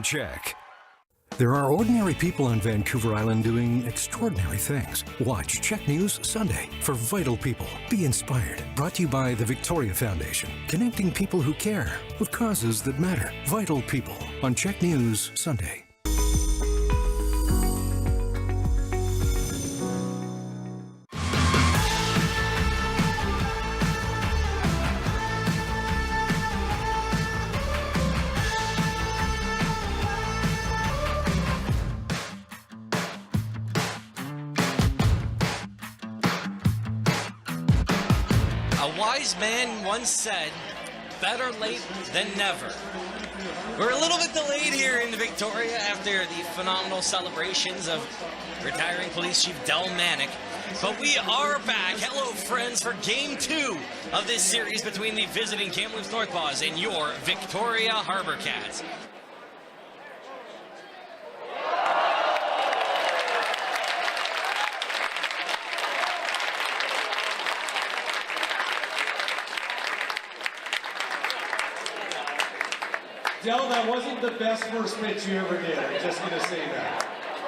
CHEK. There are ordinary people on Vancouver Island doing extraordinary things. Watch CHEK News Sunday for vital people. Be inspired. Brought to you by the Victoria Foundation. Connecting people who care with causes that matter. Vital people on CHEK News Sunday. A wise man once said, better late than never. We're a little bit delayed here in Victoria after the phenomenal celebrations of retiring Police Chief Del Manic, but we are back. Hello, friends, for Game 2 of this series between the visiting Kamloops NorthPaws and your Victoria HarbourCats. Del, that wasn't the best first pitch you ever did. I'm just going to say that.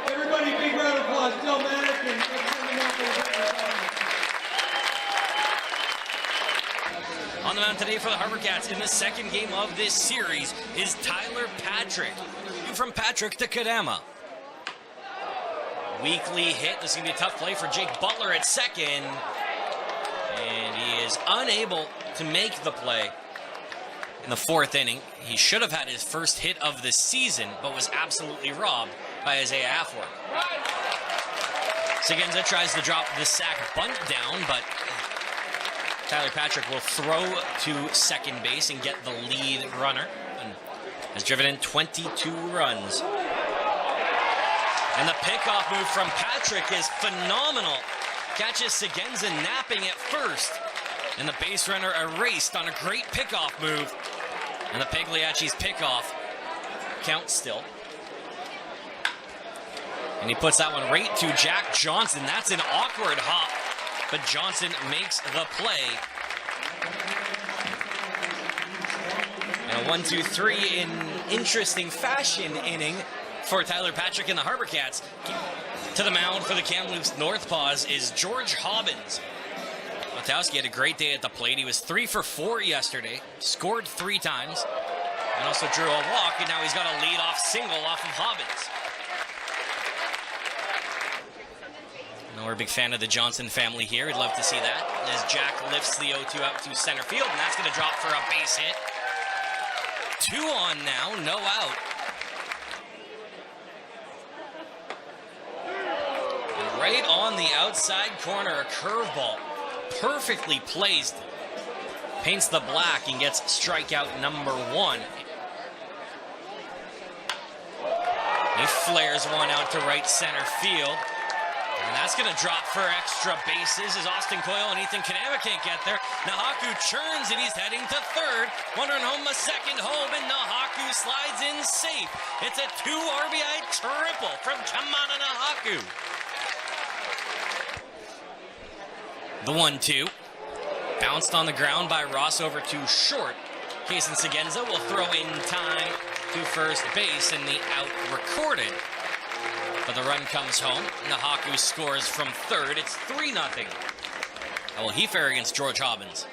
Everybody, big round of applause. Del Manic, and let's send him out for the On the mound today for the HarbourCats in the second game of this series is Tyler Patrick. From Patrick to Kadama. Weakly hit. This is going to be a tough play for Jake Butler at second. And he is unable to make the play. In the fourth inning, he should have had his first hit of the season, but was absolutely robbed by Isaiah Affworth. Segenza tries to drop the sack bunt down, but Tyler Patrick will throw to second base and get the lead runner, and has driven in 22 runs. And the pickoff move from Patrick is phenomenal. Catches Segenza napping at first. And the base runner erased on a great pickoff move. And the Pagliacci's pickoff counts still. And he puts that one right to Jack Johnson. That's an awkward hop, but Johnson makes the play. And a 1-2-3 in interesting fashion inning for Tyler Patrick and the HarbourCats. To the mound for the Kamloops NorthPaws is George Hobbins. Matowski had a great day at the plate. He was 3 for 4 yesterday, scored 3 times, and also drew a walk, and now he's got a leadoff single off of Hobbins. And we're a big fan of the Johnson family here. We'd love to see that as Jack lifts the 0-2 out to center field, and that's going to drop for a base hit. 2 on now, no out. And right on the outside corner, a curveball. Perfectly placed, paints the black and gets strikeout number 1. He flares one out to right center field, and that's going to drop for extra bases as Austin Coyle and Ethan Kanema can't get there. Nahaku churns and he's heading to third. Wandering home a second home, and Nahaku slides in safe. It's a 2 RBI triple from Kamana Nahaku. The 1-2, bounced on the ground by Ross over to short. Kason Segenza will throw in time to first base, and the out recorded. But the run comes home. Nahaku scores from third. It's 3-0. Well, he fair against George Hobbins.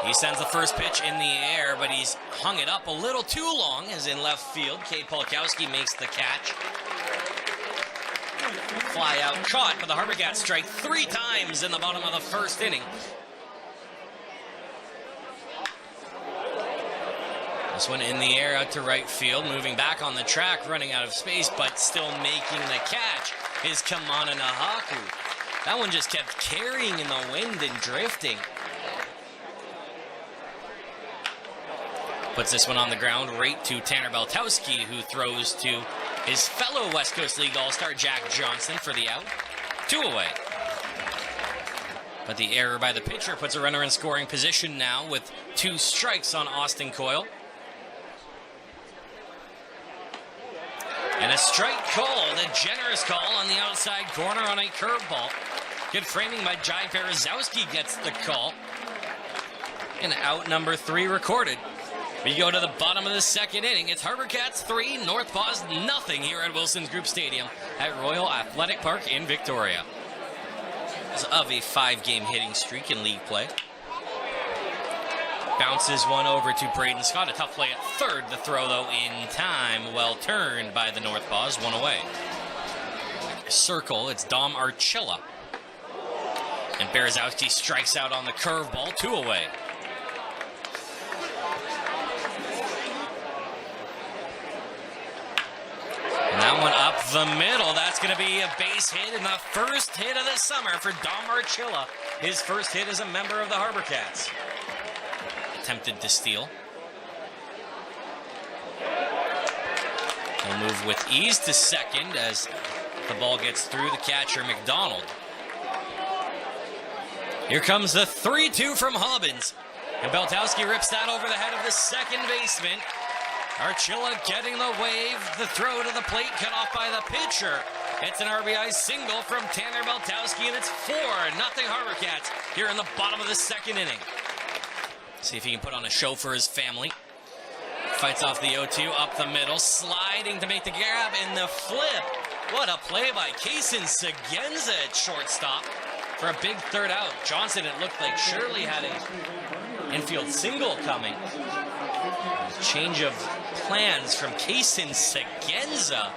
He sends the first pitch in the air, but he's hung it up a little too long, as in left field. Cade Polakowski makes the catch. Fly out caught, but the HarbourCats strike 3 times in the bottom of the first inning. This one in the air out to right field, moving back on the track, running out of space, but still making the catch is Kamana Nahaku. That one just kept carrying in the wind and drifting. Puts this one on the ground right to Tanner Beltowski, who throws to his fellow West Coast League All-Star Jack Johnson for the out. 2 away. But the error by the pitcher puts a runner in scoring position now with 2 strikes on Austin Coyle. And a strike called, a generous call on the outside corner on a curveball. Good framing by Jai Berezowski gets the call. And out number 3 recorded. We go to the bottom of the second inning. It's HarbourCats 3, NorthPaws nothing here at Wilson's Group Stadium at Royal Athletic Park in Victoria. It's of a 5-game hitting streak in league play. Bounces one over to Braden Scott. A tough play at third. The throw, though, in time. Well turned by the NorthPaws. One away. Circle. It's Dom Archilla. And Berezowski strikes out on the curveball. 2 away. And that one up the middle. That's going to be a base hit and the first hit of the summer for Dom Archilla. His first hit as a member of the HarbourCats. Attempted to steal. He'll move with ease to second as the ball gets through the catcher, McDonald. Here comes the 3-2 from Hobbins. And Beltowski rips that over the head of the second baseman. Archilla getting the wave. The throw to the plate cut off by the pitcher. It's an RBI single from Tanner Beltowski, and it's 4-0 HarbourCats here in the bottom of the second inning. See if he can put on a show for his family. Fights off the 0-2 up the middle, sliding to make the grab in the flip. What a play by Kaysen Segenza at shortstop for a big third out. Johnson, it looked like Shirley had an infield single coming. Change of plans from Kaysen Segenza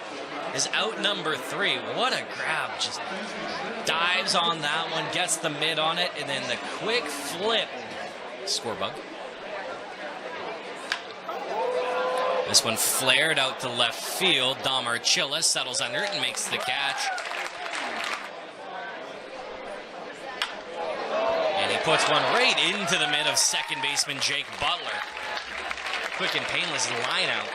is out number 3. What a grab. Just dives on that one, gets the mid on it, and then the quick flip. Score bug. This one flared out to left field. Dom Archilla settles under it and makes the catch. And he puts one right into the mid of second baseman Jake Butler. Quick and painless line out.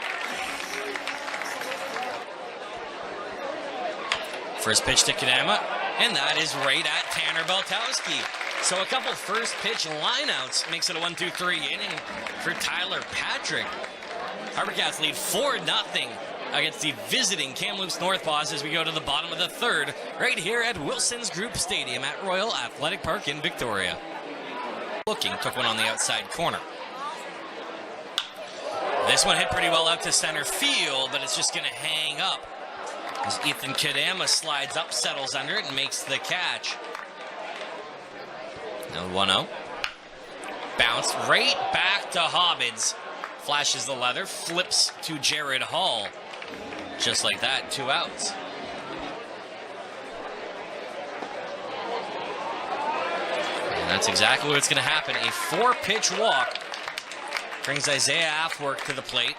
First pitch to Kadama, and that is right at Tanner Beltowski. So a couple first pitch lineouts makes it a 1-2-3 inning for Tyler Patrick. HarbourCats lead 4-0 against the visiting Kamloops NorthPaws as we go to the bottom of the third right here at Wilson's Group Stadium at Royal Athletic Park in Victoria. Looking, took one on the outside corner. This one hit pretty well out to center field, but it's just going to hang up as Ethan Kadama slides up, settles under it, and makes the catch. Now 1-0. Bounce right back to Hobbins. Flashes the leather, flips to Jared Hall. Just like that, 2 outs. And that's exactly what's going to happen. A 4-pitch walk brings Isaiah Athwork to the plate.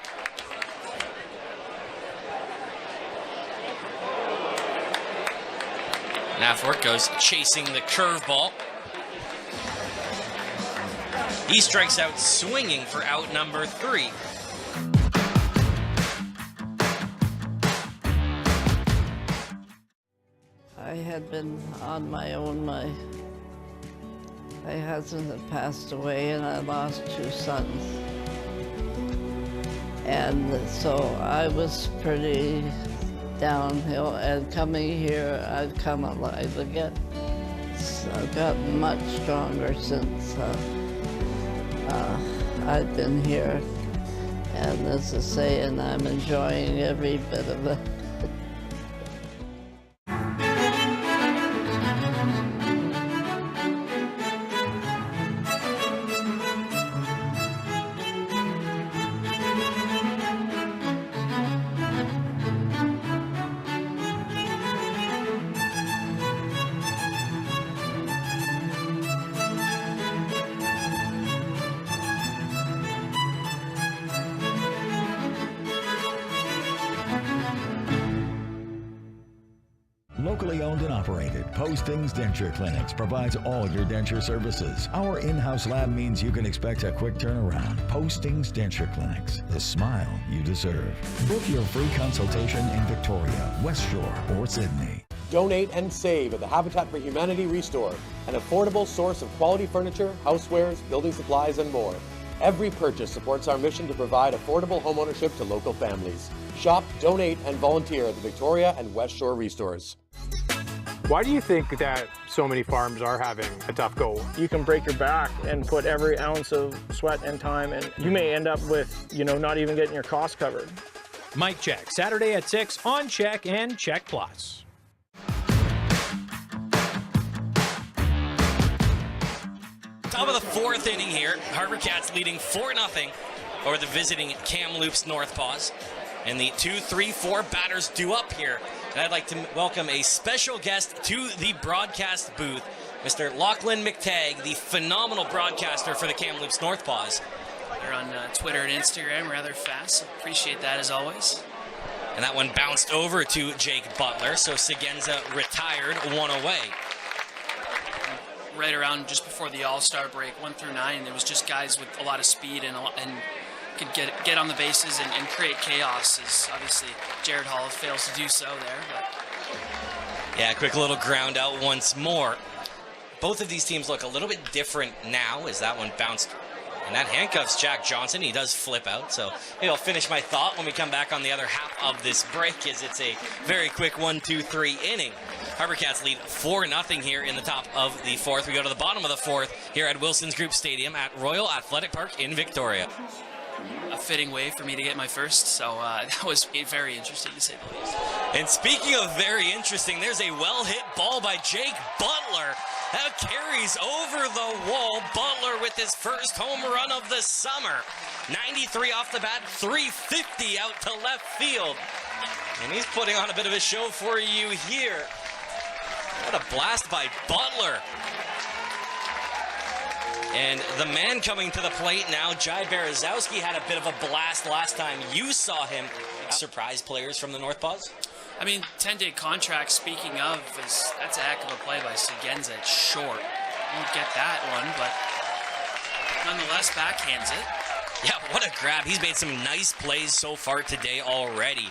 And Athwork goes chasing the curveball. He strikes out swinging for out number 3. I had been on my own. My husband had passed away and I lost 2 sons. And so I was pretty downhill, and coming here, I've come alive again. So I've gotten much stronger since I've been here, and as I say, and I'm enjoying every bit of it. Locally owned and operated, Postings Denture Clinics provides all your denture services. Our in-house lab means you can expect a quick turnaround. Postings Denture Clinics, the smile you deserve. Book your free consultation in Victoria, West Shore, or Sydney. Donate and save at the Habitat for Humanity Restore, an affordable source of quality furniture, housewares, building supplies, and more. Every purchase supports our mission to provide affordable homeownership to local families. Shop, donate, and volunteer at the Victoria and West Shore Restores. Why do you think that so many farms are having a tough go? You can break your back and put every ounce of sweat and time, and you may end up with, not even getting your costs covered. Mike Check, Saturday at 6 on CHEK and CHEK Plus. Top of the fourth inning here. HarbourCats leading 4-0 over the visiting Kamloops NorthPaws. And the 2-3-4 batters due up here. And I'd like to welcome a special guest to the broadcast booth, Mr. Lachlan McTagg, the phenomenal broadcaster for the Kamloops NorthPaws. They're on Twitter and Instagram rather fast. Appreciate that as always. And that one bounced over to Jake Butler, so Sigenza retired, one away. Right around just before the All-Star break, 1 through 9, it was just guys with a lot of speed and could get on the bases and create chaos, as obviously Jared Hall fails to do so there. But yeah, quick little ground out once more. Both of these teams look a little bit different now as that one bounced. And that handcuffs Jack Johnson. He does flip out. So maybe I'll finish my thought when we come back on the other half of this break, as it's a very quick 1-2-3 inning. HarbourCats lead 4-0 here in the top of the fourth. We go to the bottom of the fourth here at Wilsons Group Stadium at Royal Athletic Park in Victoria. A fitting way for me to get my first, so that was very interesting to say the least. And speaking of very interesting, there's a well-hit ball by Jake Butler. That carries over the wall. Butler with his first home run of the summer. 93 off the bat, 350 out to left field. And he's putting on a bit of a show for you here. What a blast by Butler. And the man coming to the plate now, Jai Berezowski, had a bit of a blast last time you saw him. Surprise players from the NorthPaws? I mean, 10-day contract, speaking of, that's a heck of a play by Sigenza. It's short. Won't get that one, but nonetheless, backhands it. Yeah, what a grab. He's made some nice plays so far today already.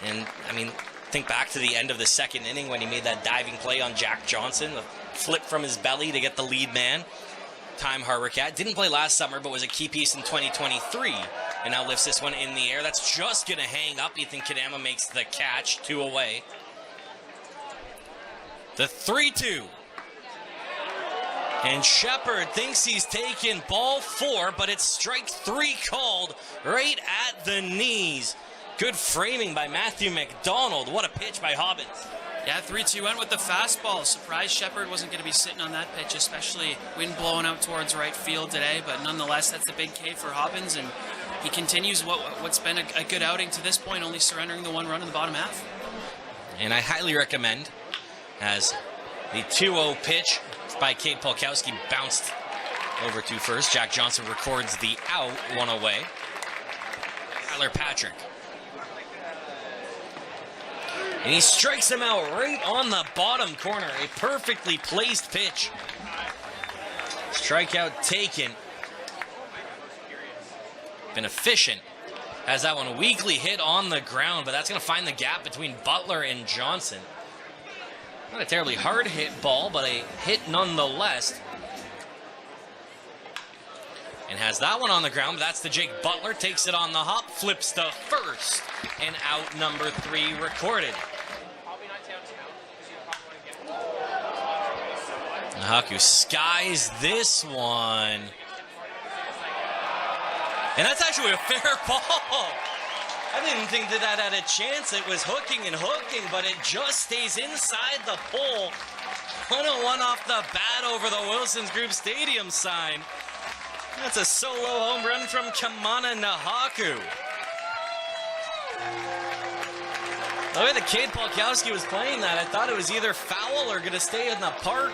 And, I mean, think back to the end of the second inning when he made that diving play on Jack Johnson, the flip from his belly to get the lead man. Time HarbourCat. Didn't play last summer, but was a key piece in 2023. And now lifts this one in the air. That's just going to hang up. Ethan Kadama makes the catch. 2 away. The 3-2. And Shepard thinks he's taken ball 4, but it's strike 3 called right at the knees. Good framing by Matthew McDonald. What a pitch by Hobbins. Yeah, 3-2 went with the fastball. Surprised Shepard wasn't going to be sitting on that pitch, especially wind blowing out towards right field today. But nonetheless, that's the big K for Hobbins, and he continues what's been a good outing to this point, only surrendering the 1 run in the bottom half. And I highly recommend, as the 2-0 pitch by Cade Polkowski bounced over to first. Jack Johnson records the out, 1 away. Tyler Patrick. And he strikes him out right on the bottom corner. A perfectly placed pitch. Strikeout taken. Been efficient. Has that one weakly hit on the ground, but that's going to find the gap between Butler and Johnson. Not a terribly hard hit ball, but a hit nonetheless. And has that one on the ground, but that's the Jake Butler. Takes it on the hop, flips to first, and out number 3 recorded. Haku skies this one. And that's actually a fair ball. I didn't think that had a chance. It was hooking and hooking, but it just stays inside the pole. 101 off the bat over the Wilsons Group Stadium sign. That's a solo home run from Kamana Nahaku. The way that Cade Polkowski was playing that, I thought it was either foul or going to stay in the park.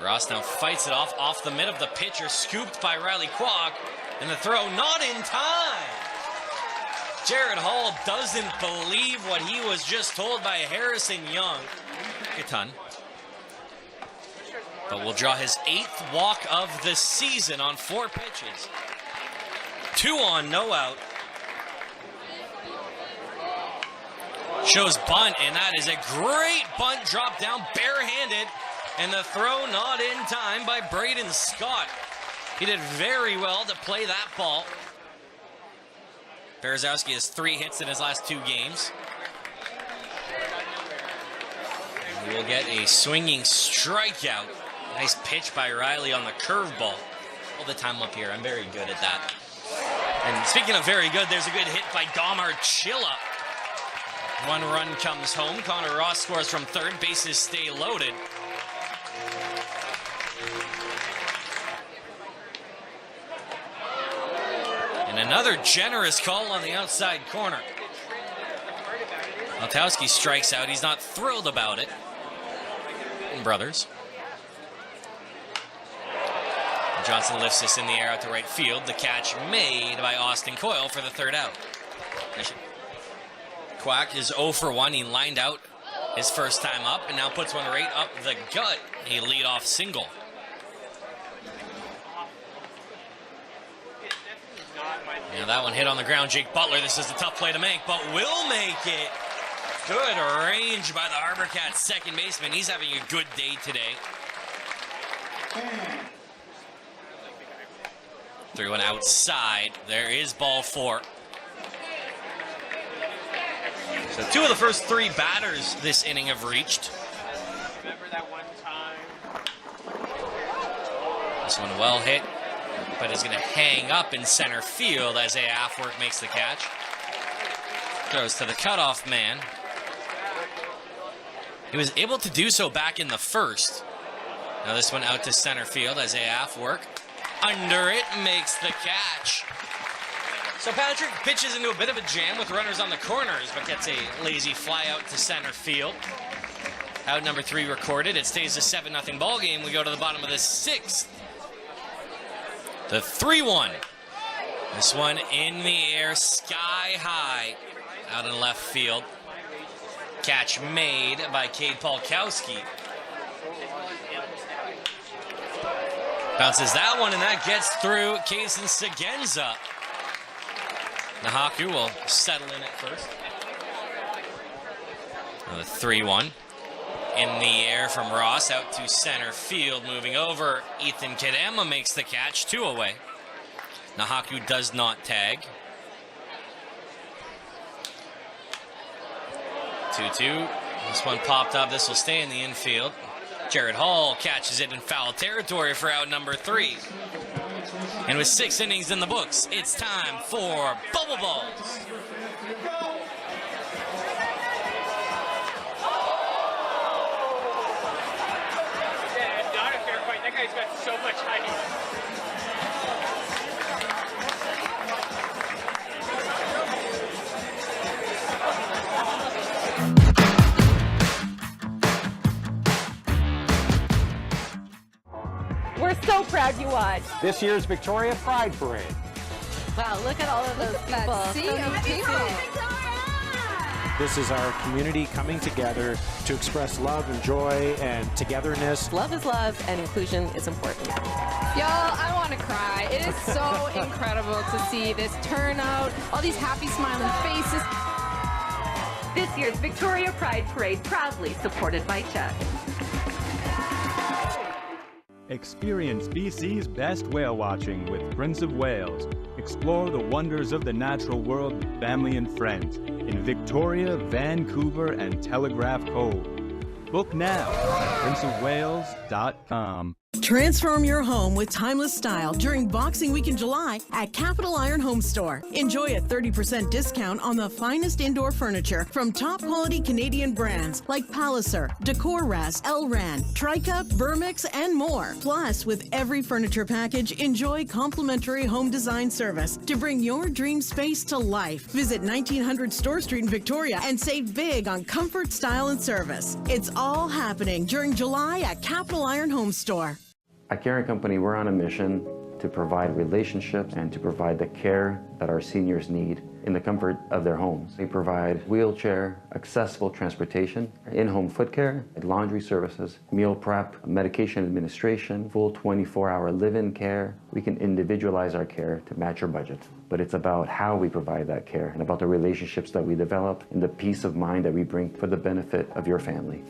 Ross now fights it off the mid of the pitcher, scooped by Riley Kwok, and the throw not in time. Jared Hall doesn't believe what he was just told by Harrison Young. A ton. But will draw his 8th walk of the season on 4 pitches. 2 on, no out. Shows bunt, and that is a great bunt drop down barehanded. And the throw not in time by Braden Scott. He did very well to play that ball. Berezowski has 3 hits in his last 2 games. He will get a swinging strikeout. Nice pitch by Riley on the curveball. All the time up here. I'm very good at that. And speaking of very good, there's a good hit by Dom Archilla. One run comes home. Connor Ross scores from third. Bases stay loaded. And another generous call on the outside corner. Altowski strikes out. He's not thrilled about it. Brothers. Johnson lifts this in the air out to right field. The catch made by Austin Coyle for the third out. Quack is 0 for 1. He lined out his first time up and now puts one right up the gut. A leadoff single. Now that one hit on the ground. Jake Butler. This is a tough play to make, but will make it. Good range by the HarbourCats second baseman. He's having a good day today. 3-1 outside. There is ball 4. So 2 of the first 3 batters this inning have reached. Remember that one time? This one well hit, but is going to hang up in center field as Afwork makes the catch. Goes to the cutoff man. He was able to do so back in the first. Now this one out to center field as Afwork under it makes the catch. So Patrick pitches into a bit of a jam with runners on the corners, but gets a lazy fly out to center field. Out number 3 recorded. It stays a 7-0 ball game. We go to the bottom of the 6th. The 3-1. This one in the air, sky high, out in left field. Catch made by Cade Polkowski. Bounces that one, and that gets through Kaysen Segenza. Nahaku will settle in at first. The 3-1. In the air from Ross out to center field. Moving over, Ethan Kadema makes the catch, 2 away. Nahaku does not tag. 2-2. This one popped up. This will stay in the infield. Jared Hall catches it in foul territory for out number 3. And with 6 innings in the books, it's time for Bubble Balls. Yeah, not a fair fight. That guy's got so much height. We're so proud you watched this year's Victoria Pride Parade. Wow, look at all of those people. This is our community coming together to express love and joy and togetherness. Love is love and inclusion is important. Y'all, I want to cry. It is so incredible to see this turnout, all these happy smiling faces. This year's Victoria Pride Parade proudly supported by CHEK. Experience BC's best whale watching with Prince of Wales. Explore the wonders of the natural world with family and friends in Victoria, Vancouver, and Telegraph Cove. Book now at princeofwales.com. Transform your home with timeless style during Boxing Week in July at Capital Iron Home Store. Enjoy a 30% discount on the finest indoor furniture from top quality Canadian brands like Palliser, Decorras, Elran, Tricup, Burmix, and more. Plus, with every furniture package, enjoy complimentary home design service to bring your dream space to life. Visit 1900 Store Street in Victoria and save big on comfort, style, and service. It's all happening during July at Capital Iron Home Store. At Caring Company, we're on a mission to provide relationships and to provide the care that our seniors need in the comfort of their homes. We provide wheelchair, accessible transportation, in-home foot care, laundry services, meal prep, medication administration, full 24-hour live-in care. We can individualize our care to match your budget. But it's about how we provide that care and about the relationships that we develop and the peace of mind that we bring for the benefit of your family.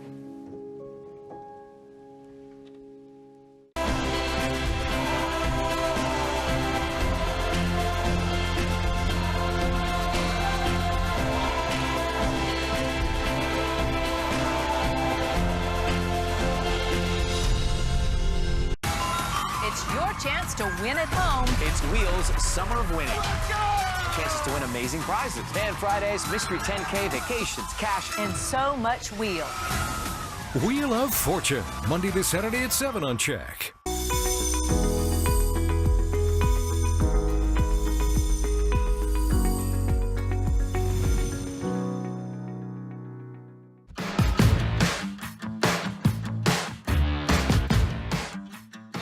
win at home. It's Wheels Summer of Winning. Chances to win amazing prizes. Fan Fridays, Mystery 10K, vacations, cash, And so much wheel. Wheel of Fortune, Monday to Saturday at 7 on CHEK.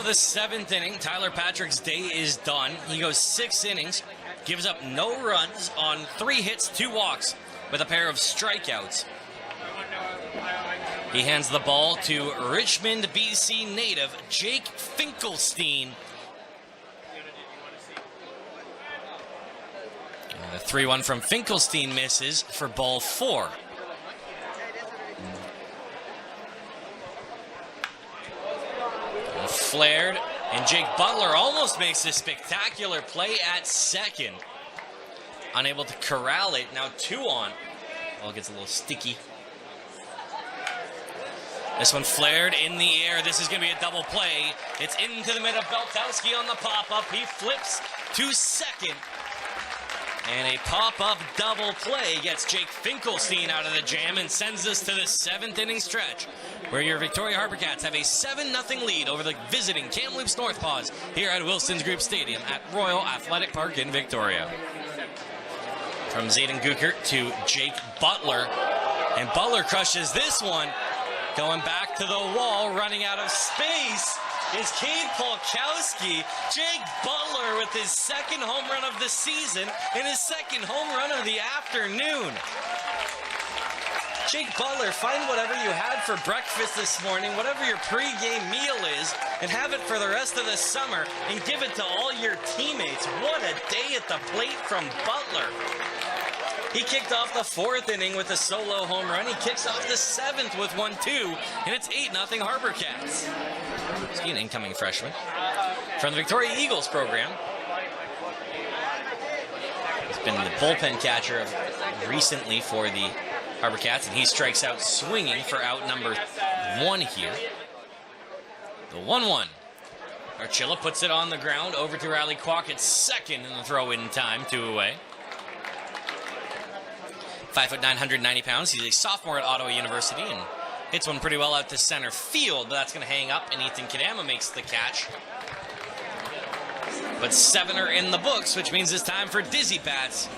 The 7th inning, Tyler Patrick's day is done. He goes 6 innings, gives up no runs on 3 hits, 2 walks, with a pair of strikeouts. He hands the ball to Richmond, BC native Jake Finkelstein. The 3-1 from Finkelstein misses for ball 4. Flared, and Jake Butler almost makes a spectacular play at second. Unable to corral it, now 2 on. Ball gets a little sticky. This one flared in the air. This is going to be a double play. It's into the middle. Beltowski on the pop-up. He flips to second. And a pop-up double play gets Jake Finkelstein out of the jam and sends us to the 7th inning stretch, where your Victoria HarbourCats have a 7-0 lead over the visiting Kamloops NorthPaws here at Wilson's Group Stadium at Royal Athletic Park in Victoria. From Zayden Gukert to Jake Butler, and Butler crushes this one. Going back to the wall, running out of space is Cade Polkowski. Jake Butler with his 2nd home run of the season and his 2nd home run of the afternoon. Jake Butler, find whatever you had for breakfast this morning, whatever your pregame meal is, and have it for the rest of the summer and give it to all your teammates. What a day at the plate from Butler. He kicked off the 4th inning with a solo home run. He kicks off the 7th with 1-2, and it's 8-0 HarbourCats. He's an incoming freshman from the Victoria Eagles program. He's been the bullpen catcher recently for the HarbourCats, and he strikes out swinging for out number 1 here. The 1-1. Archilla puts it on the ground over to Riley Kwok at second in the throw-in time, 2 away. 5'9", 190 pounds. He's a sophomore at Ottawa University and hits one pretty well out to center field, but that's going to hang up, and Ethan Kadama makes the catch. But 7 are in the books, which means it's time for Dizzy Bats.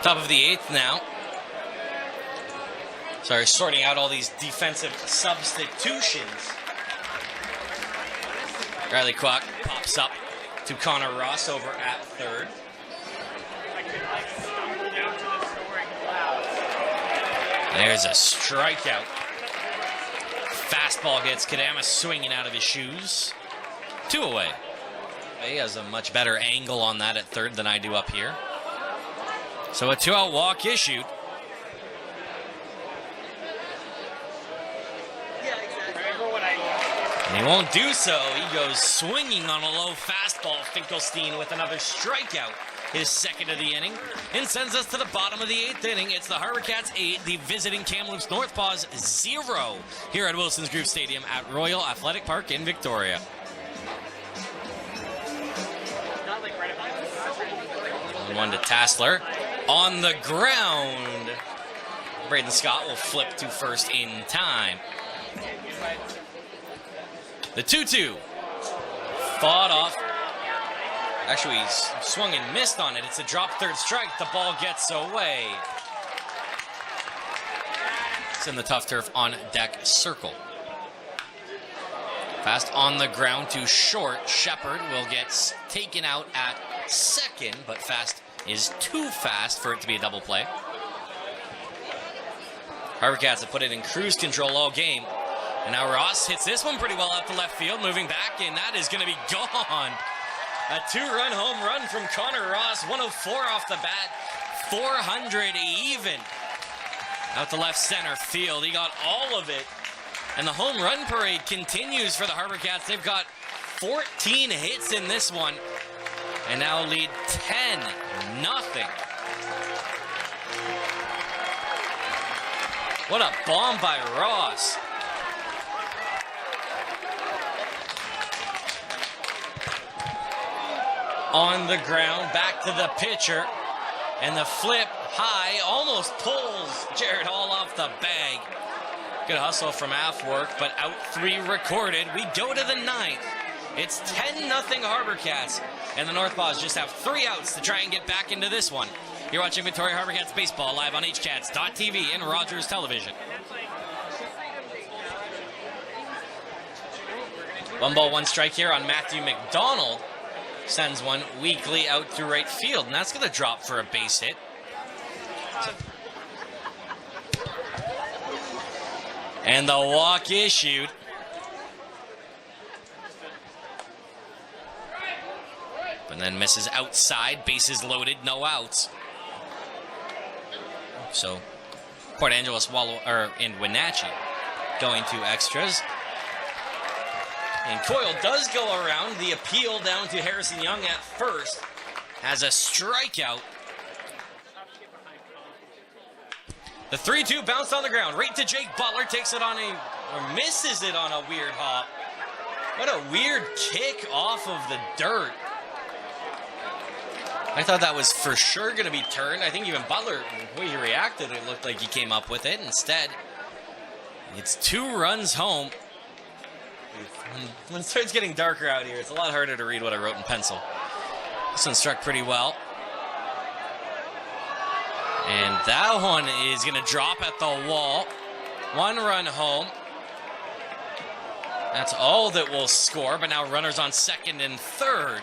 Top of the 8th now. Sorry, sorting out all these defensive substitutions. Riley Kwok pops up to Connor Ross over at third. There's a strikeout. Fastball gets Kadama swinging out of his shoes. 2 away. He has a much better angle on that at third than I do up here. So a 2-out walk issued. And he won't do so. He goes swinging on a low fastball. Finkelstein with another strikeout, his 2nd of the inning, and sends us to the bottom of the 8th inning. It's the HarbourCats 8, the visiting Kamloops NorthPaws 0 here at Wilson's Group Stadium at Royal Athletic Park in Victoria. 1 to Tassler. On the ground, Braden Scott will flip to first in time. The 2-2. Fought off. Actually, he's swung and missed on it. It's a drop third strike. The ball gets away. It's in the tough turf on deck circle. Fast on the ground to short. Shepard will get taken out at second, but fast is too fast for it to be a double play. HarbourCats have put it in cruise control all game. And now Ross hits this one pretty well out to left field, moving back, and that is going to be gone. A 2-run home run from Connor Ross, 104 off the bat, 400 even. Out to left center field. He got all of it. And the home run parade continues for the HarbourCats. They've got 14 hits in this one. And now lead 10-0. What a bomb by Ross. On the ground, back to the pitcher. And the flip high almost pulls Jared Hall off the bag. Good hustle from Afwork, but out 3 recorded. We go to the 9th. It's 10-0 HarbourCats. And the NorthPaws just have 3 outs to try and get back into this one. You're watching Victoria HarbourCats baseball live on HCats.tv and Rogers Television. 1 ball, 1 strike here on Matthew McDonald. Sends one weakly out to right field, and that's going to drop for a base hit. And the walk issued. But then misses outside, bases loaded, no outs. So Port Angeles and Wenatchee going to extras. And Coyle does go around. The appeal down to Harrison Young at first. Has a strikeout. The 3-2 bounced on the ground. Right to Jake Butler. Takes it on or misses it on a weird hop. What a weird kick off of the dirt. I thought that was for sure going to be turned. I think even Butler, the way he reacted, it looked like he came up with it. Instead, it's 2 runs home. When it starts getting darker out here, it's a lot harder to read what I wrote in pencil. This one struck pretty well. And that one is going to drop at the wall. 1 run home. That's all that will score, but now runners on second and third.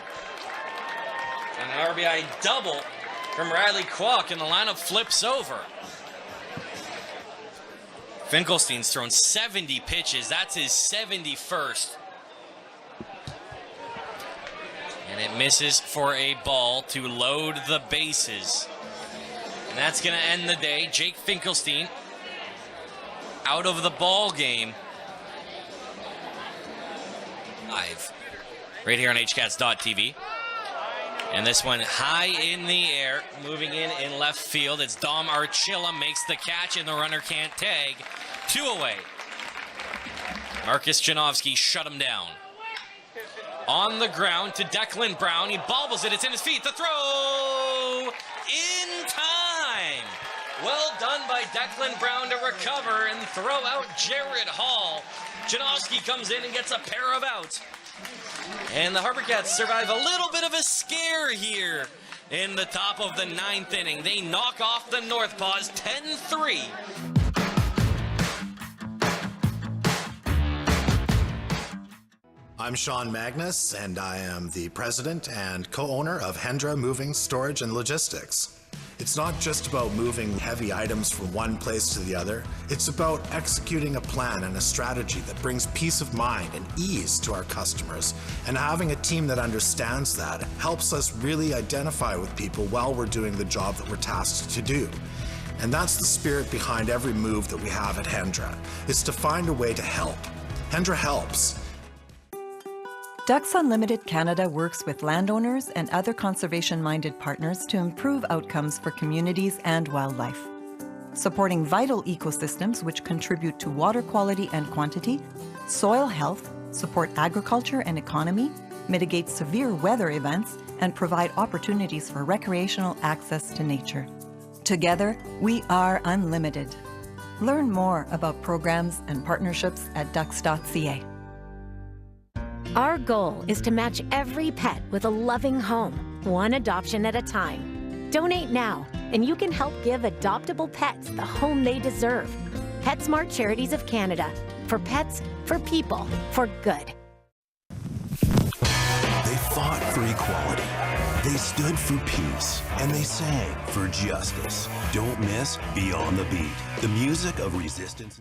And an RBI double from Riley Kwok, and the lineup flips over. Finkelstein's thrown 70 pitches. That's his 71st. And it misses for a ball to load the bases. And that's going to end the day. Jake Finkelstein out of the ball game. Live. Right here on HCats.tv. And this one high in the air, moving in left field. It's Dom Archilla makes the catch, and the runner can't tag. 2 away. Marcus Janowski shut him down. On the ground to Declan Brown. He bobbles it. It's in his feet. The throw in time. Well done by Declan Brown to recover and throw out Jared Hall. Janowski comes in and gets a pair of outs. And the HarbourCats survive a little bit of a scare here in the top of the 9th inning. They knock off the NorthPaws 10-3. I'm Sean Magnus, and I am the president and co-owner of Hendra Moving, Storage, and Logistics. It's not just about moving heavy items from one place to the other. It's about executing a plan and a strategy that brings peace of mind and ease to our customers. And having a team that understands that helps us really identify with people while we're doing the job that we're tasked to do. And that's the spirit behind every move that we have at Hendra, is to find a way to help. Hendra helps. Ducks Unlimited Canada works with landowners and other conservation-minded partners to improve outcomes for communities and wildlife. Supporting vital ecosystems which contribute to water quality and quantity, soil health, support agriculture and economy, mitigate severe weather events, and provide opportunities for recreational access to nature. Together, we are unlimited. Learn more about programs and partnerships at ducks.ca. Our goal is to match every pet with a loving home, one adoption at a time. Donate now, and you can help give adoptable pets the home they deserve. PetSmart Charities of Canada. For pets, for people, for good. They fought for equality. They stood for peace, and they sang for justice. Don't miss Beyond the Beat, the music of resistance.